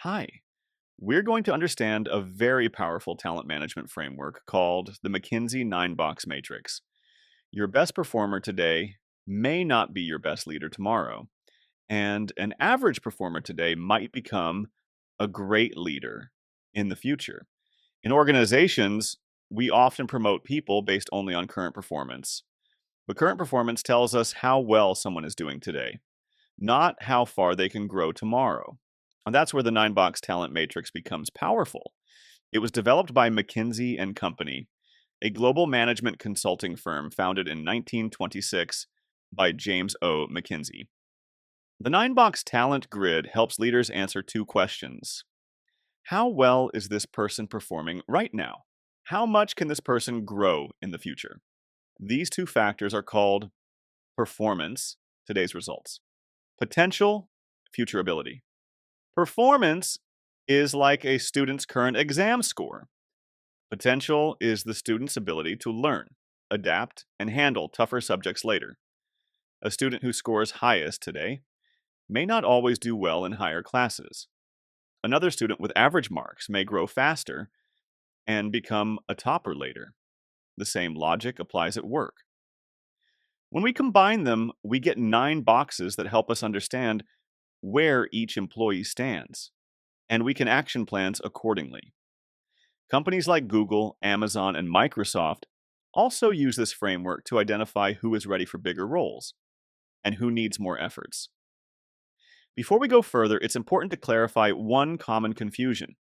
Hi, we're going to understand a very powerful talent management framework called the McKinsey 9-box matrix. Your best performer today may not be your best leader tomorrow, and an average performer today might become a great leader in the future. In organizations, we often promote people based only on current performance, but current performance tells us how well someone is doing today, not how far they can grow tomorrow. And that's where the 9-box talent matrix becomes powerful. It was developed by McKinsey and Company, a global management consulting firm founded in 1926 by James O. McKinsey. The 9-box talent grid helps leaders answer two questions. How well is this person performing right now? How much can this person grow in the future? These two factors are called performance, today's results, potential, future ability. Performance is like a student's current exam score. Potential is the student's ability to learn, adapt, and handle tougher subjects later. A student who scores highest today may not always do well in higher classes. Another student with average marks may grow faster and become a topper later. The same logic applies at work. When we combine them, we get 9 boxes that help us understand where each employee stands, and we can action plans accordingly. Companies like Google, Amazon, and Microsoft also use this framework to identify who is ready for bigger roles and who needs more efforts. Before we go further, it's important to clarify one common confusion.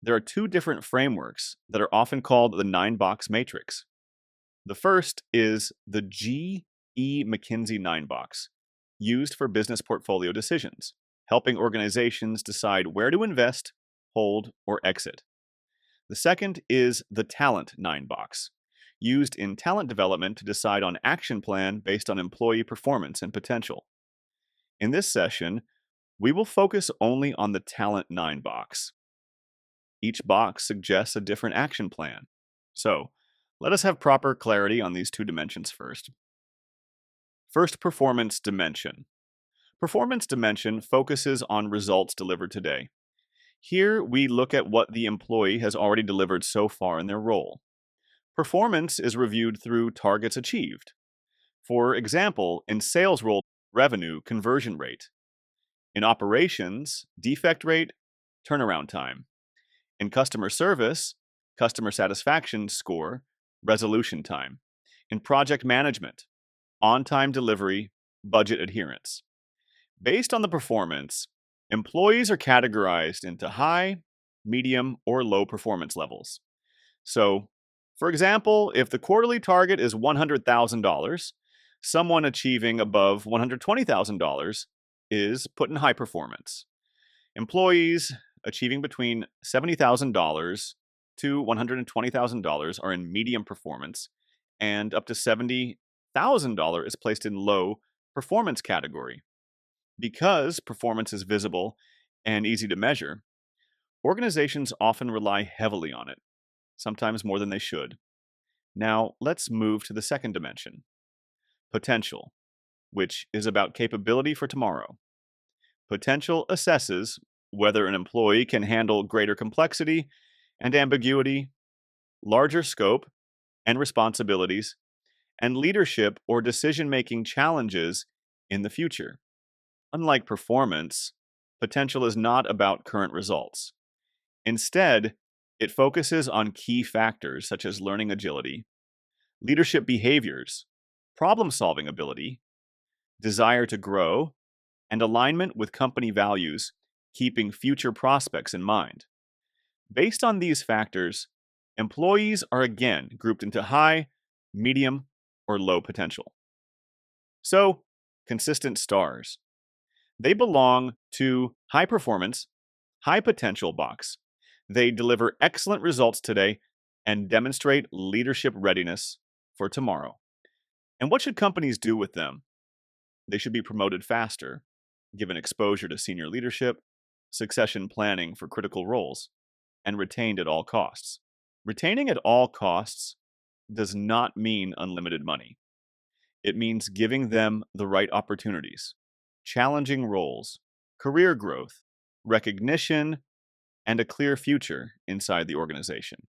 There are two different frameworks that are often called the 9-box matrix. The first is the G.E. McKinsey 9-box, used for business portfolio decisions, helping organizations decide where to invest, hold, or exit. The second is the Talent 9-box, used in talent development to decide on action plan based on employee performance and potential. In this session, we will focus only on the Talent 9-box. Each box suggests a different action plan. So, let us have proper clarity on these two dimensions first. First, performance dimension. Performance dimension focuses on results delivered today. Here, we look at what the employee has already delivered so far in their role. Performance is reviewed through targets achieved. For example, in sales role, revenue conversion rate. In operations, defect rate, turnaround time. In customer service, customer satisfaction score, resolution time. In project management, on-time delivery, budget adherence. Based on the performance, employees are categorized into high, medium, or low performance levels. So, for example, if the quarterly target is $100,000, someone achieving above $120,000 is put in high performance. Employees achieving between $70,000 to $120,000 are in medium performance, and up to $70,000 is placed in low performance category. Because performance is visible and easy to measure, organizations often rely heavily on it, sometimes more than they should. Now, let's move to the second dimension, potential, which is about capability for tomorrow. Potential assesses whether an employee can handle greater complexity and ambiguity, larger scope and responsibilities, and leadership or decision-making challenges in the future. Unlike performance, potential is not about current results. Instead, it focuses on key factors such as learning agility, leadership behaviors, problem-solving ability, desire to grow, and alignment with company values, keeping future prospects in mind. Based on these factors, employees are again grouped into high, medium, or low potential. So, consistent stars. They belong to high performance, high potential box. They deliver excellent results today and demonstrate leadership readiness for tomorrow. And what should companies do with them? They should be promoted faster, given exposure to senior leadership, succession planning for critical roles, and retained at all costs. Retaining at all costs does not mean unlimited money. It means giving them the right opportunities, challenging roles, career growth, recognition, and a clear future inside the organization.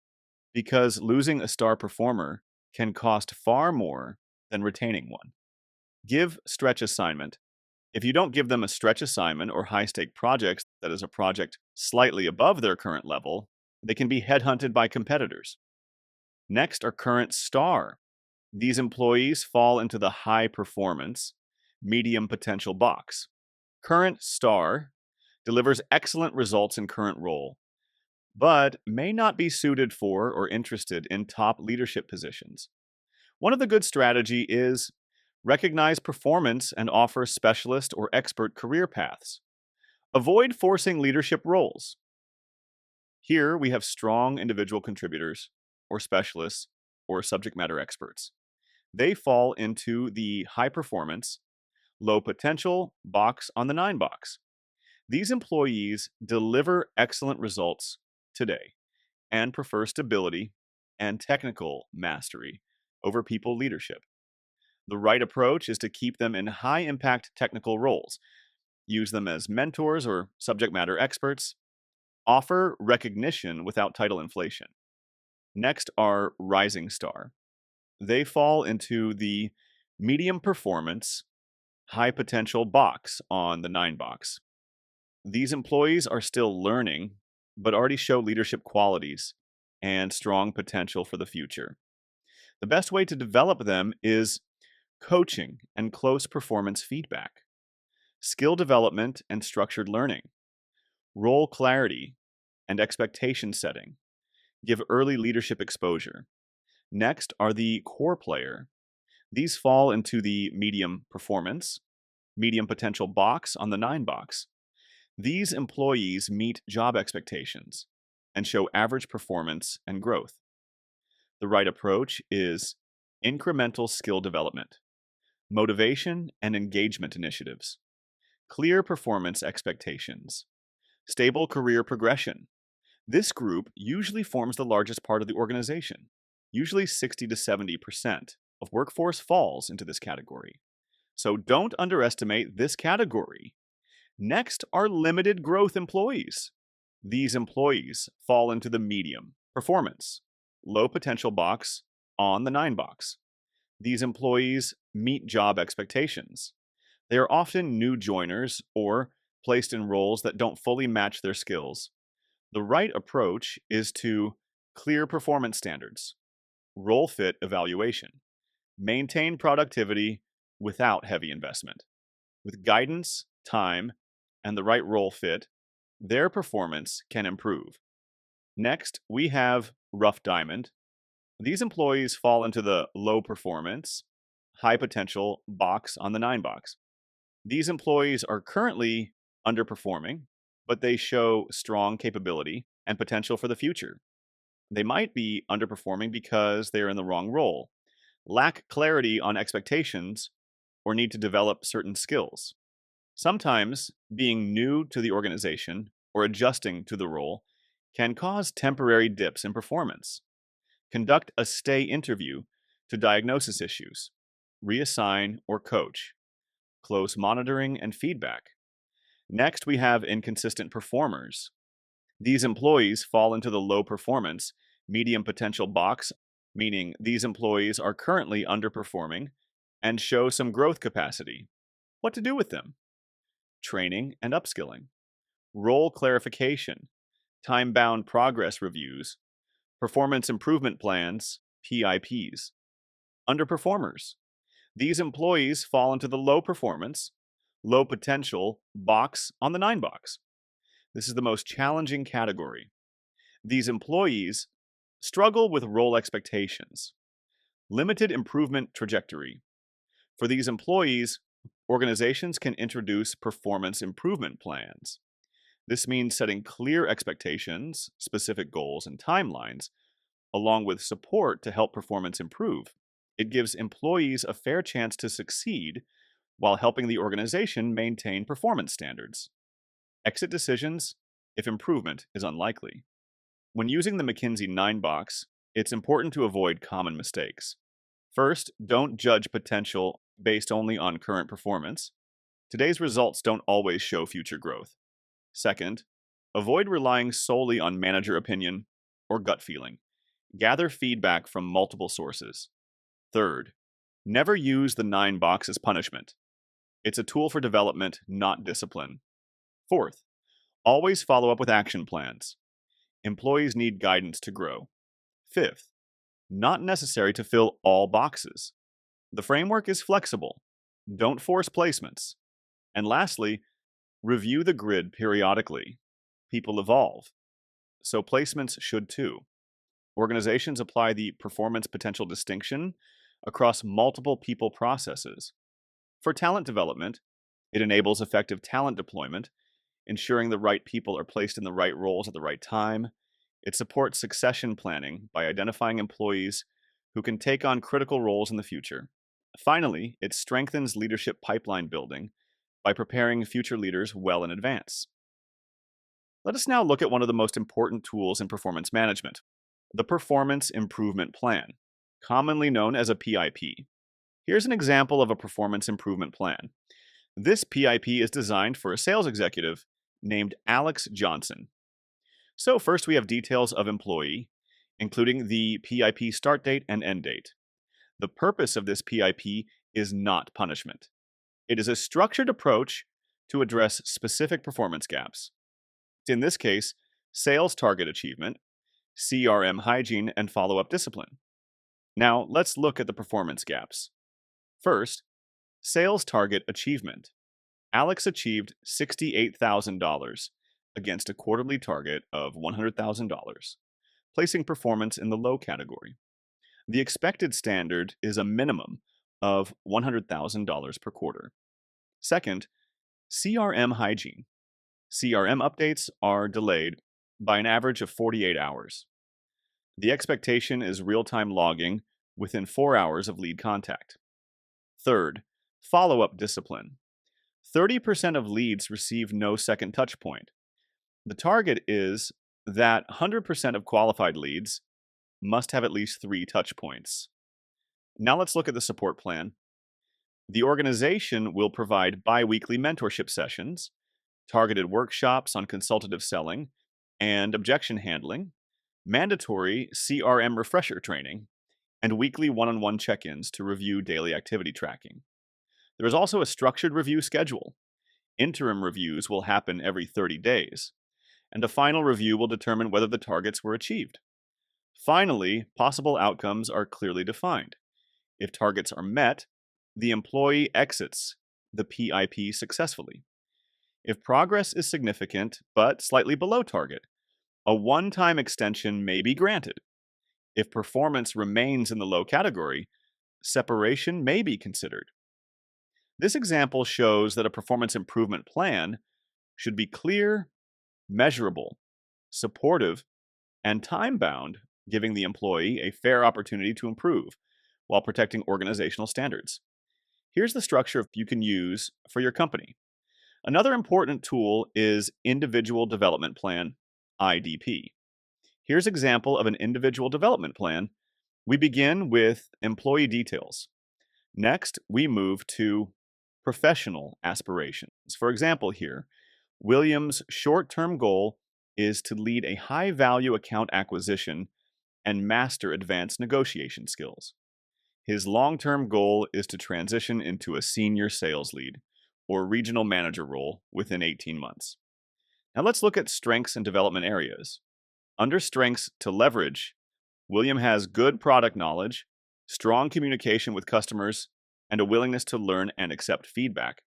Because losing a star performer can cost far more than retaining one. Give stretch assignment. If you don't give them a stretch assignment or high stake projects that is a project slightly above their current level, they can be headhunted by competitors. Next are current star. These employees fall into the high performance, medium potential box. Current star delivers excellent results in current role, but may not be suited for or interested in top leadership positions. One of the good strategy is recognize performance and offer specialist or expert career paths. Avoid forcing leadership roles. Here we have strong individual contributors or specialists or subject matter experts. They fall into the high performance, low potential box on the 9 box. These employees deliver excellent results today and prefer stability and technical mastery over people leadership. The right approach is to keep them in high impact technical roles, use them as mentors or subject matter experts, offer recognition without title inflation. Next are rising star. They fall into the medium performance, high potential box on the 9 box. These employees are still learning, but already show leadership qualities and strong potential for the future. The best way to develop them is coaching and close performance feedback, skill development and structured learning, role clarity and expectation setting. Give early leadership exposure. Next are the core player. These fall into the medium performance, medium potential box on the 9 box. These employees meet job expectations and show average performance and growth. The right approach is incremental skill development, motivation and engagement initiatives, clear performance expectations, stable career progression. This group usually forms the largest part of the organization. Usually 60 to 70% of workforce falls into this category. So don't underestimate this category. Next are limited growth employees. These employees fall into the medium performance, low potential box on the 9 box. These employees meet job expectations. They are often new joiners or placed in roles that don't fully match their skills. The right approach is to clear performance standards, role fit evaluation, maintain productivity without heavy investment. With guidance, time, and the right role fit, their performance can improve. Next, we have rough diamond. These employees fall into the low performance, high potential box on the 9 box. These employees are currently underperforming, but they show strong capability and potential for the future. They might be underperforming because they are in the wrong role, lack clarity on expectations, or need to develop certain skills. Sometimes being new to the organization or adjusting to the role can cause temporary dips in performance. Conduct a stay interview to diagnose issues, reassign or coach, close monitoring and feedback. Next, we have inconsistent performers. These employees fall into the low performance, medium potential box, meaning these employees are currently underperforming and show some growth capacity. What to do with them? Training and upskilling, role clarification, time-bound progress reviews, performance improvement plans, PIPs. Underperformers. These employees fall into the low performance, low potential box on the 9 box. This is the most challenging category. These employees struggle with role expectations, limited improvement trajectory. For these employees, organizations can introduce performance improvement plans. This means setting clear expectations, specific goals, and timelines, along with support to help performance improve. It gives employees a fair chance to succeed while helping the organization maintain performance standards. Exit decisions if improvement is unlikely. When using the McKinsey 9 box, it's important to avoid common mistakes. First, don't judge potential based only on current performance. Today's results don't always show future growth. Second, avoid relying solely on manager opinion or gut feeling. Gather feedback from multiple sources. Third, never use the 9 box as punishment. It's a tool for development, not discipline. Fourth, always follow up with action plans. Employees need guidance to grow. Fifth, not necessary to fill all boxes. The framework is flexible. Don't force placements. And lastly, review the grid periodically. People evolve, so placements should too. Organizations apply the performance potential distinction across multiple people processes. For talent development, it enables effective talent deployment, ensuring the right people are placed in the right roles at the right time. It supports succession planning by identifying employees who can take on critical roles in the future. Finally, it strengthens leadership pipeline building by preparing future leaders well in advance. Let us now look at one of the most important tools in performance management, the Performance Improvement Plan, commonly known as a PIP. Here's an example of a performance improvement plan. This PIP is designed for a sales executive named Alex Johnson. So first we have details of employee, including the PIP start date and end date. The purpose of this PIP is not punishment. It is a structured approach to address specific performance gaps. In this case, sales target achievement, CRM hygiene, and follow-up discipline. Now, let's look at the performance gaps. First, sales target achievement. Alex achieved $68,000 against a quarterly target of $100,000, placing performance in the low category. The expected standard is a minimum of $100,000 per quarter. Second, CRM hygiene. CRM updates are delayed by an average of 48 hours. The expectation is real-time logging within 4 hours of lead contact. Third, follow-up discipline. 30% of leads receive no second touch point. The target is that 100% of qualified leads must have at least 3 touch points. Now let's look at the support plan. The organization will provide bi-weekly mentorship sessions, targeted workshops on consultative selling and objection handling, mandatory CRM refresher training, and weekly one-on-one check-ins to review daily activity tracking. There is also a structured review schedule. Interim reviews will happen every 30 days, and a final review will determine whether the targets were achieved. Finally, possible outcomes are clearly defined. If targets are met, the employee exits the PIP successfully. If progress is significant but slightly below target, a one-time extension may be granted. If performance remains in the low category, separation may be considered. This example shows that a performance improvement plan should be clear, measurable, supportive, and time-bound, giving the employee a fair opportunity to improve while protecting organizational standards. Here's the structure you can use for your company. Another important tool is Individual Development Plan, IDP. Here's an example of an individual development plan. We begin with employee details. Next, we move to professional aspirations. For example here, William's short-term goal is to lead a high-value account acquisition and master advanced negotiation skills. His long-term goal is to transition into a senior sales lead or regional manager role within 18 months. Now let's look at strengths and development areas. Under strengths to leverage, William has good product knowledge, strong communication with customers, and a willingness to learn and accept feedback.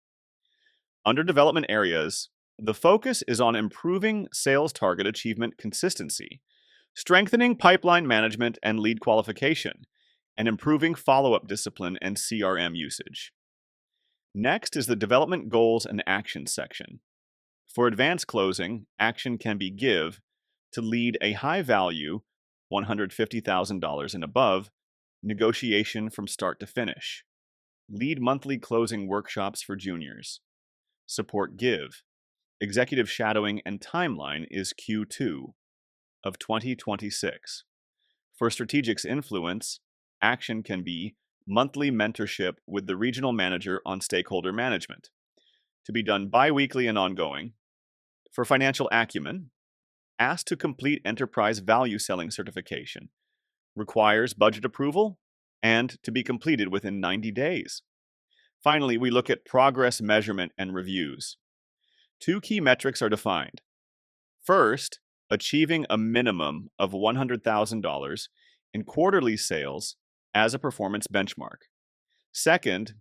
Under development areas, the focus is on improving sales target achievement consistency, strengthening pipeline management and lead qualification, and improving follow-up discipline and CRM usage. Next is the development goals and actions section. For advanced closing, action can be give to lead a high-value, $150,000 and above, negotiation from start to finish. Lead monthly closing workshops for juniors. Support give. Executive shadowing and timeline is Q2 of 2026. For strategics influence, action can be monthly mentorship with the regional manager on stakeholder management, to be done bi-weekly and ongoing. For financial acumen, asked to complete enterprise value selling certification, requires budget approval, and to be completed within 90 days. Finally, we look at progress measurement and reviews. Two key metrics are defined. First, achieving a minimum of $100,000 in quarterly sales as a performance benchmark. Second,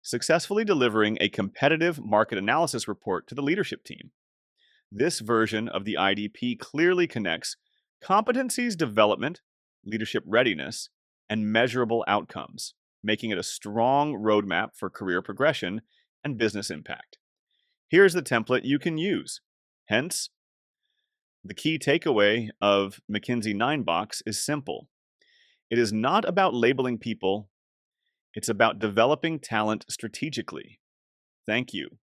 successfully delivering a competitive market analysis report to the leadership team. This version of the IDP clearly connects competencies development, leadership readiness, and measurable outcomes, making it a strong roadmap for career progression and business impact. Here's the template you can use. Hence, the key takeaway of McKinsey 9-Box is simple. It is not about labeling people, it's about developing talent strategically. Thank you.